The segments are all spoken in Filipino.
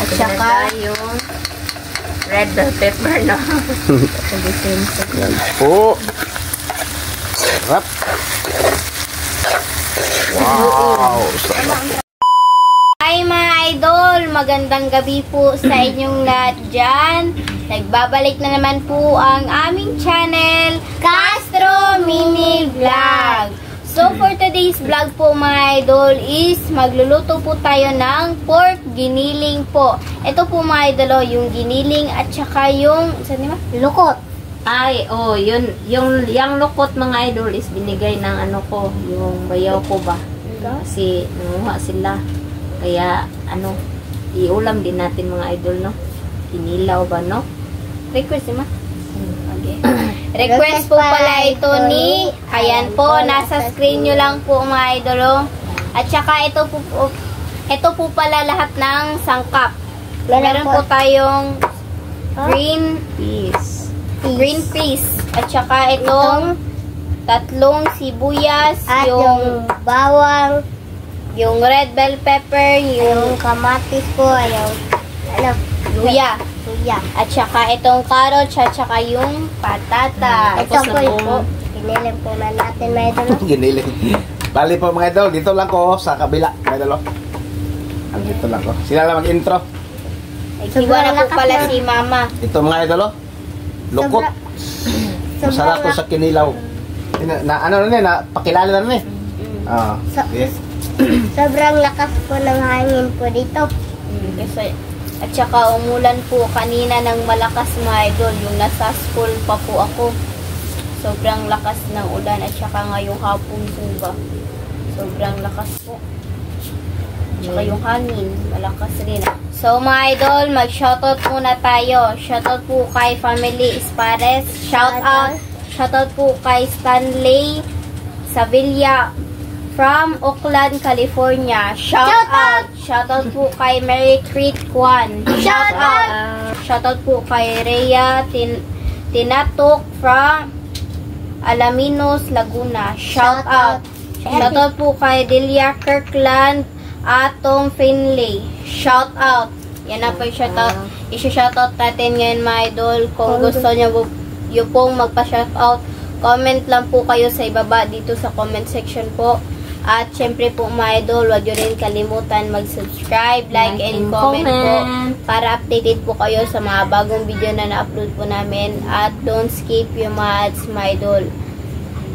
At saka yung red bell pepper na. Yan po. Sarap. Wow. Sarap. Hi mga idol! Magandang gabi po sa inyong lahat dyan. Nagbabalik na naman po ang aming channel, Castro Mini Vlog. So for today's vlog po mga idol is magluluto po tayo ng pork giniling po. Ito po mga idol, yung giniling at saka yung, saan ba? Lukot. Ay, oh, yun, yung lukot mga idol is binigay ng ano ko, yung bayaw ko ba? Kasi nanguha sila. Kaya, ano, iulam din natin mga idol, no? Kinilaw ba, no? Request ma? Okay. Request po pala ito ni, ayan po, nasa screen nyo lang po mga idol, oh. At saka ito po pala lahat ng sangkap. Meron po tayong green peas. At saka itong tatlong sibuyas, at yung bawang, yung red bell pepper, yung kamatis po, yung luya. At saka itong carrots, at saka yung patata. Ito po yung giniling po na natin mga idol. Giniling. Bali po mga idol, dito lang ko sa kabila. Mga idol. Dito lang ko. Sila lang mag-intro. Ikiwa na po pala si mama. Ito mga idol, lukot. Masarap ko sa kinilaw. Ano na pakilala na rin yes. Sobrang lakas po ng hangin po dito. Kasi, at saka umulan po kanina ng malakas mga idol. Yung nasa school pa po ako. Sobrang lakas ng ulan at saka ngayong hapon po ba. Sobrang lakas po. At saka yung hangin, malakas rin. So mga idol, mag-shoutout muna tayo. Shoutout po kay Family Espares. Shoutout po kay Stanley Sevilla from Oakland, California. Shoutout po kay Mary Creed Kwan. Shoutout po kay Rhea Tinatok from Alaminos, Laguna. Shoutout po kay Delia Kirkland Atong Finlay. Shoutout. Yan na po yung shoutout. I-shoutout natin ngayon mga idol. Kung gusto nyo yung pong magpa-shoutout, comment lang po kayo sa ibaba dito sa comment section po. At syempre po mga idol, huwag nyo rin kalimutan mag-subscribe, like and comment po para updated po kayo sa mga bagong video na na-upload po namin. At don't skip yung mga ads mga idol.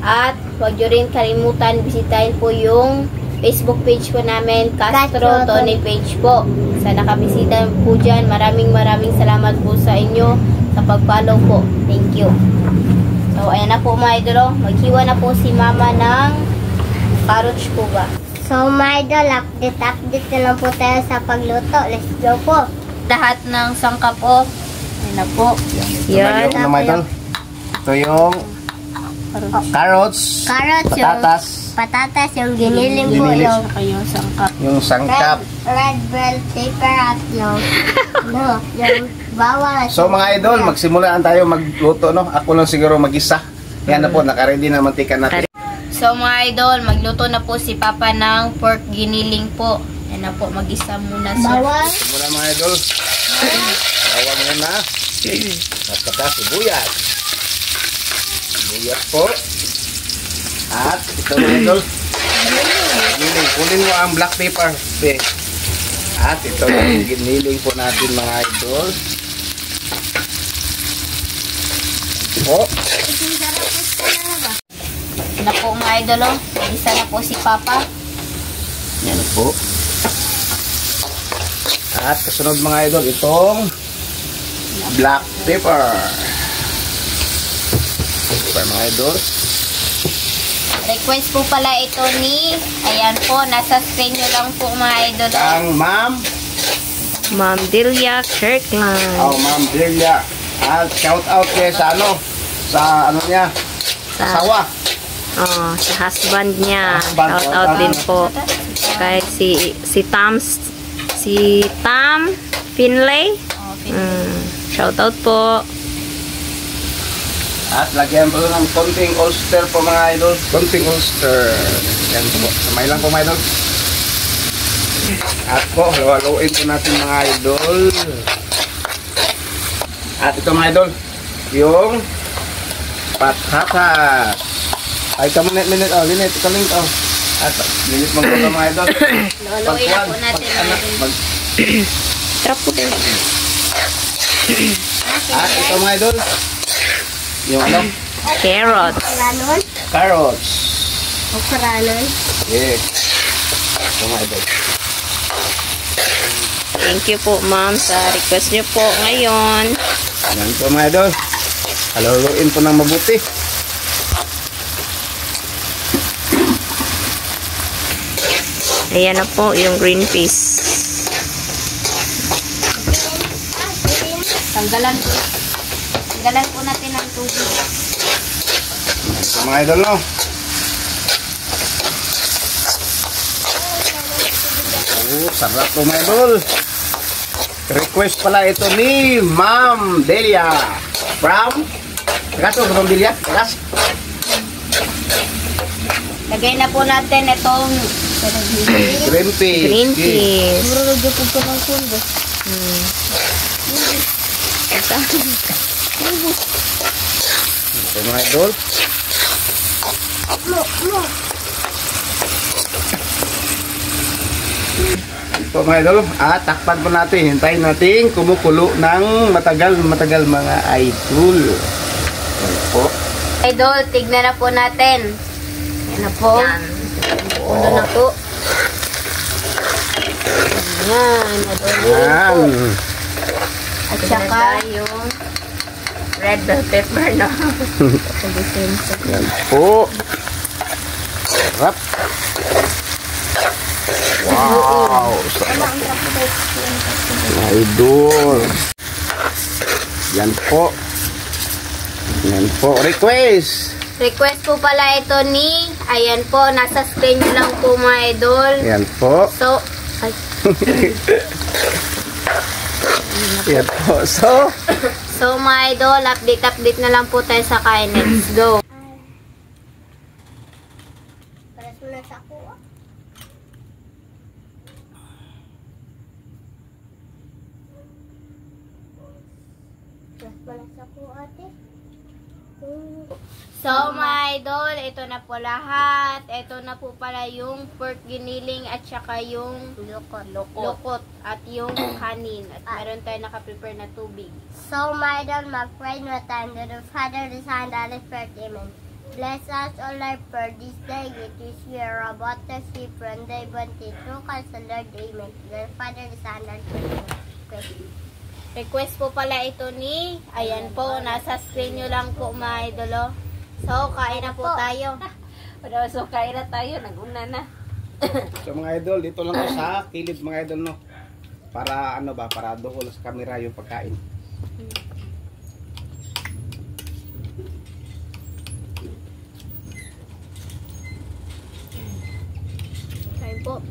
At huwag nyo rin kalimutan bisitahin po yung Facebook page po namin, Castro Tony page po. Sa nakabisita po dyan, maraming salamat po sa inyo sa pag-follow po. Thank you. So, ayan na po mga idol. Maghiwa na po si mama ng carrots po ba. So mga idol, update na lang po tayo sa pagluto. Let's go po. Lahat ng sangkap po. Ayan na po. Yan. Ito mga idol. Ito yung carrots, patatas, yung giniling po, yung sangkap. Yung sangkap. Red bell pepper at yung bawang. So mga idol, magsimulaan tayo magluto, no? Ako lang siguro mag-isa. Yan na po, nakaready na mantika natin. So mga idol, magluto na po si Papa ng pork giniling po. Yan na po, mag-isa muna siya. Bawang. Simula mga idol. Bawang muna. At saka sibuyas. Sibuyas po. At ito mga idol. Kunin mo ang black pepper. At ito yung giniling po natin mga idol. Oh. Na po mga idol, isa na po si Papa. Yan po. At kasunod mga idol, itong black pepper. Pepper mga idol. Request po pala ito ni, ayan po, nasa screen nyo lang po mga idol. Ang Ma'am Delia Kirkland. Oh, Ma'am Delia. At shout out kayo sa ano niya, asawa. Oh, sa husband niya. Shout out din po kay si Tam Finlay. Shout out po. At lagyan po ng konting oyster po mga idol. Konting oyster. Yan po. Kamay lang po mga idol. At po, halo-haloin po natin mga idol. At ito mga idol, yung patatas. Ay, minute, oh, linit, ito link, oh. At minute mga idol. Luluin na po natin mga idol. Trap po din. At ito mga idol, yung ano? Carrots. Ranon? Carrots. Ranon? Yes. Ito mga idol. Thank you po, ma'am, sa request niyo po ngayon. Yan po mga idol. Halo-haloin po ng mabuti. Ayan na po yung green peas. Tanggalan po natin ng tubig. Ito mga idol, no? Oh, sarap po mga idol. Request pala ito ni Ma'am Delia. From? Tagas o, Ma'am Delia? Tagas? Lagay na po natin itong Green peas. Green peas. Muro po po ng kundo. Ito mga idol. Ito mga idol. Takpan po natin. Hintayin natin kumukulo ng matagal mga idol. Ito po. Idol, tignan na po natin. Yan na po. Uno na po. Yan. Yan. At saka yung red bell pepper, no? Yan po. Sarap. Wow. Sarap. Mga idol. Yan po. Yan po. Request. request po pala ito ni, ayan po, nasa screen nyo lang po mga idol. Yan po. So, ay, Yan po. so mga idol, update na lang po tayo sa kain. Let's go. Paras mo na sa kuha. Paras mo na sa kuha, ate. So mga idol, ito na po lahat. Ito na po pala yung pork giniling at saka yung lokot at yung kanin. At meron tayo nakaprepare na tubig. So, my idol, mag-pray na tayo to the Father, the Son, and the Holy Spirit. Amen. Bless us, O Lord, for this day, which is we are about to see from the bounty through Christ the Lord. Amen. The Father, the Son, and the Holy Spirit. Request po pala ito ni, ayan po, nasa screen nyo lang po mga idolo. So, kain na po tayo. So, kain na tayo. Nag-una na. So mga idol, dito lang po sa kilid mga idol, no. Para ano ba, para doon sa camera yung pagkain. Kain po.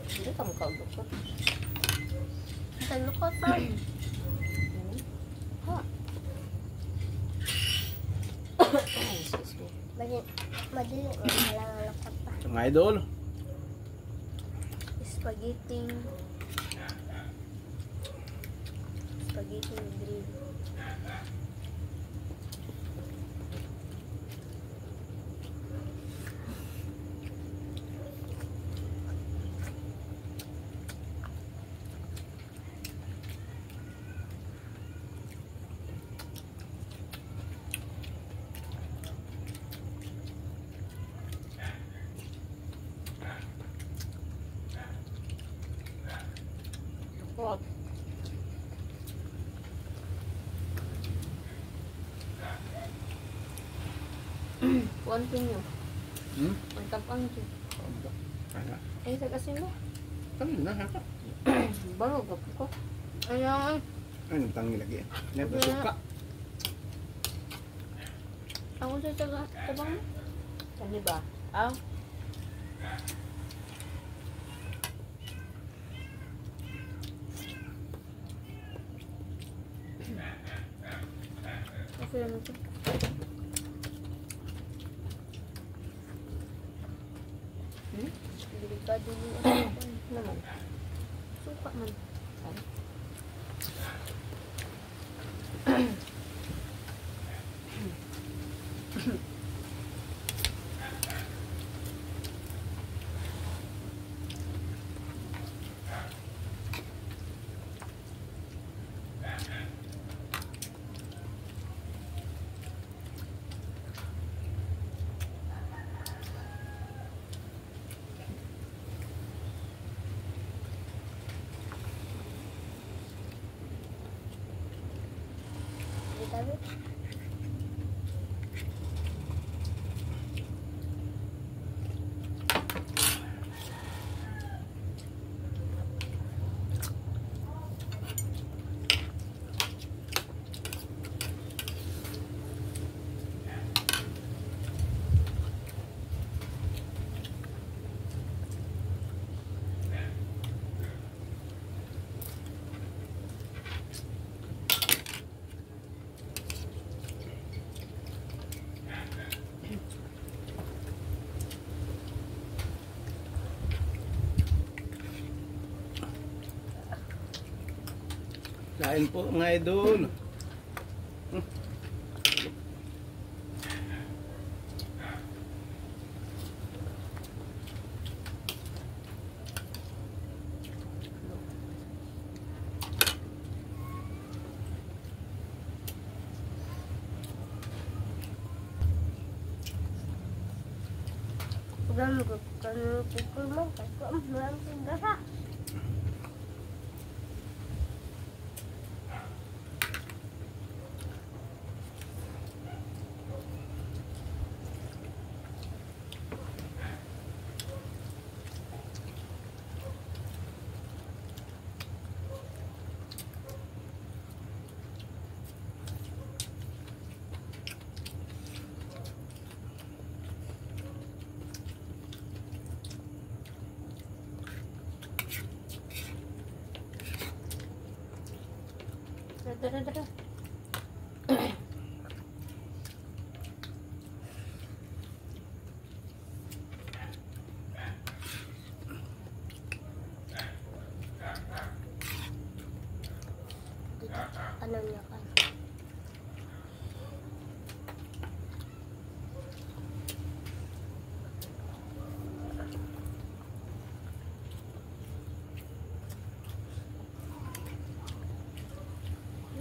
Hindi ka makaulukot. Salukot pa. Madali, wala nga lakot pa. So mga idol, Spaghetti grill. What? Konting nyo. Ang tapang nyo. Ay, sa kasi mo. ano na haka? Baro, gapo ko. Ayan. Ano tangi lagi? Never suka. Ako sa tabang mo. Ano ba? Ah. Okay naman ito. Delikado yung Naman. Suka man. Kain po mga idol. Udah mau kan pikul mau kan belum sudah. Dadah. Ano niya kan?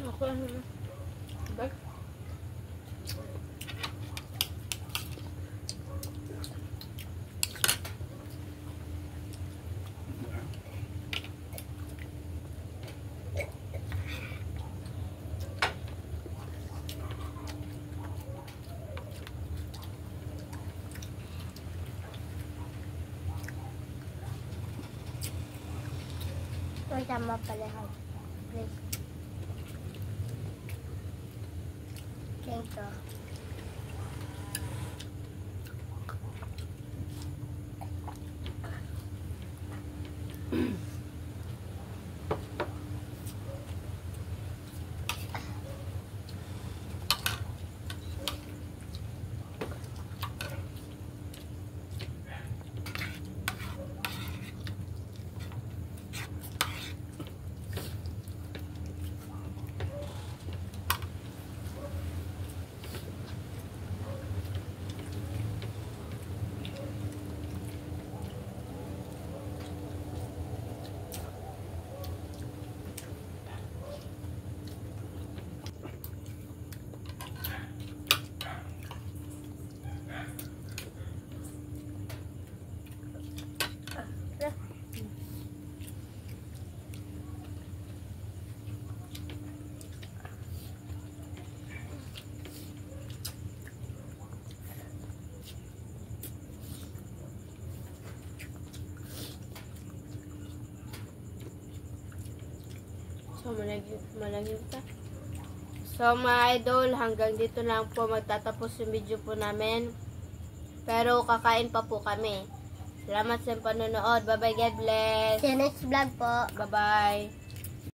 Ako ano? Bag? Ito sama pala ha. Please. Thank you. So, malagyan ka. So, mga idol, hanggang dito lang po magtatapos yung video po namin. Pero, kakain pa po kami. Salamat sa panonood. Bye-bye, God bless. See you next vlog po. Bye-bye.